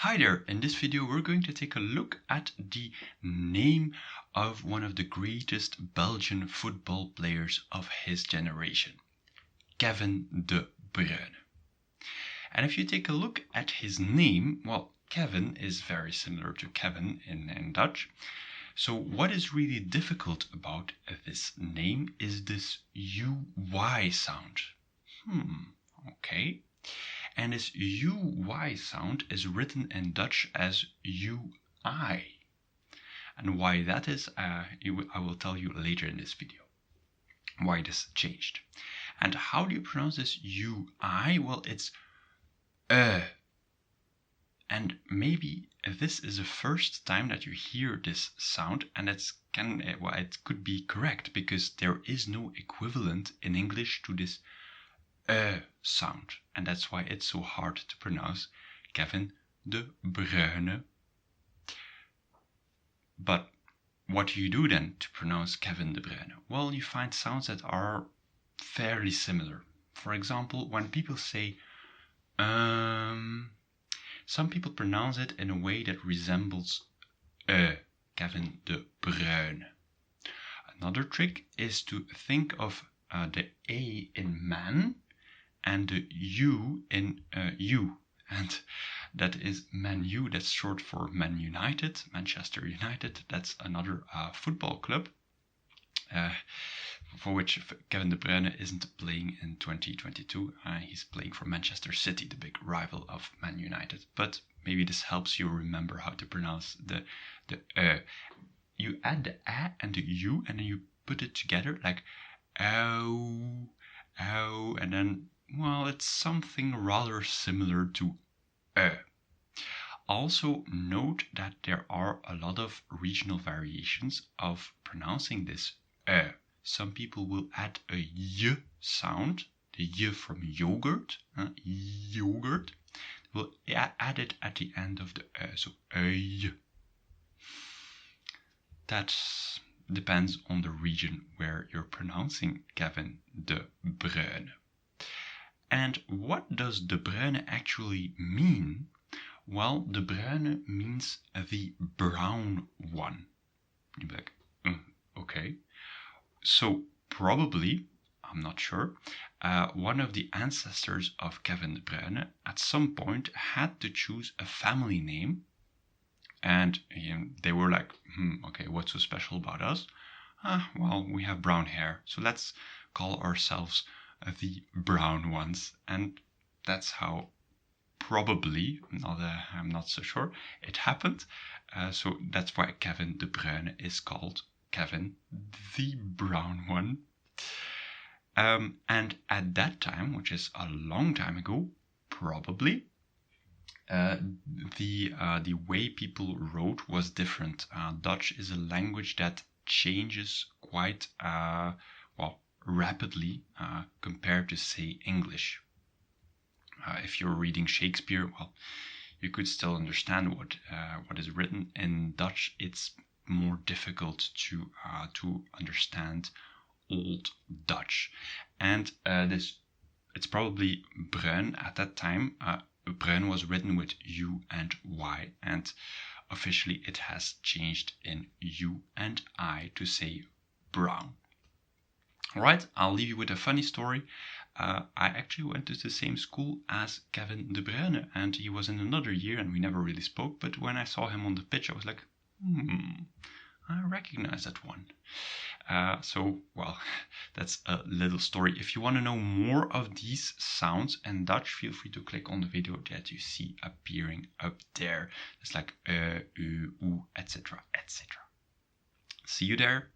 Hi there, in this video we're going to take a look at the name of one of the greatest Belgian football players of his generation, Kevin De Bruyne. And if you take a look at his name, well, Kevin is very similar to Kevin in Dutch. So what is really difficult about this name is this UY sound. Okay. And this UY sound is written in Dutch as UI. And why that is, I will tell you later in this video, why this changed. And how do you pronounce this UI? Well, it's and maybe this is the first time that you hear this sound, and it could be correct because there is no equivalent in English to this sound, and that's why it's so hard to pronounce Kevin De Bruyne. But what do you do then to pronounce Kevin De Bruyne? Well, you find sounds that are fairly similar. For example, when people say some people pronounce it in a way that resembles Kevin De Bruyne. Another trick is to think of the A in man and the U in U, and that is Man U. That's short for Man United, Manchester United. That's another football club for which Kevin De Bruyne isn't playing in 2022. He's playing for Manchester City, the big rival of Man United. But maybe this helps you remember how to pronounce the You add the A and the U, and then you put it together like ow, and then, well, it's something rather similar to Also note that there are a lot of regional variations of pronouncing this Some people will add a y sound, the y from yogurt, yogurt. They will add it at the end of the so y. That depends on the region where you're pronouncing Kevin De Bruyne. And what does De Bruyne actually mean? Well, De Bruyne means the brown one. You'd be like, okay. So probably, I'm not sure, one of the ancestors of Kevin De Bruyne at some point had to choose a family name. And they were like, okay, what's so special about us? Well, we have brown hair, so let's call ourselves the brown ones. And that's how probably, I'm not so sure, it happened. So that's why Kevin De Bruyne is called Kevin the brown one. And at that time, which is a long time ago, probably, the way people wrote was different. Dutch is a language that changes quite rapidly compared to, say, English. If you're reading Shakespeare, well, you could still understand what is written. In Dutch, it's more difficult to understand Old Dutch, and it's probably bruin at that time. Bruyne was written with U and Y, and officially it has changed in U and I to say brown. Alright, I'll leave you with a funny story. I actually went to the same school as Kevin De Bruyne, and he was in another year and we never really spoke, but when I saw him on the pitch I was like, I recognize that one. So, well, that's a little story. If you want to know more of these sounds in Dutch, feel free to click on the video that you see appearing up there. It's like u, etc., etc. See you there.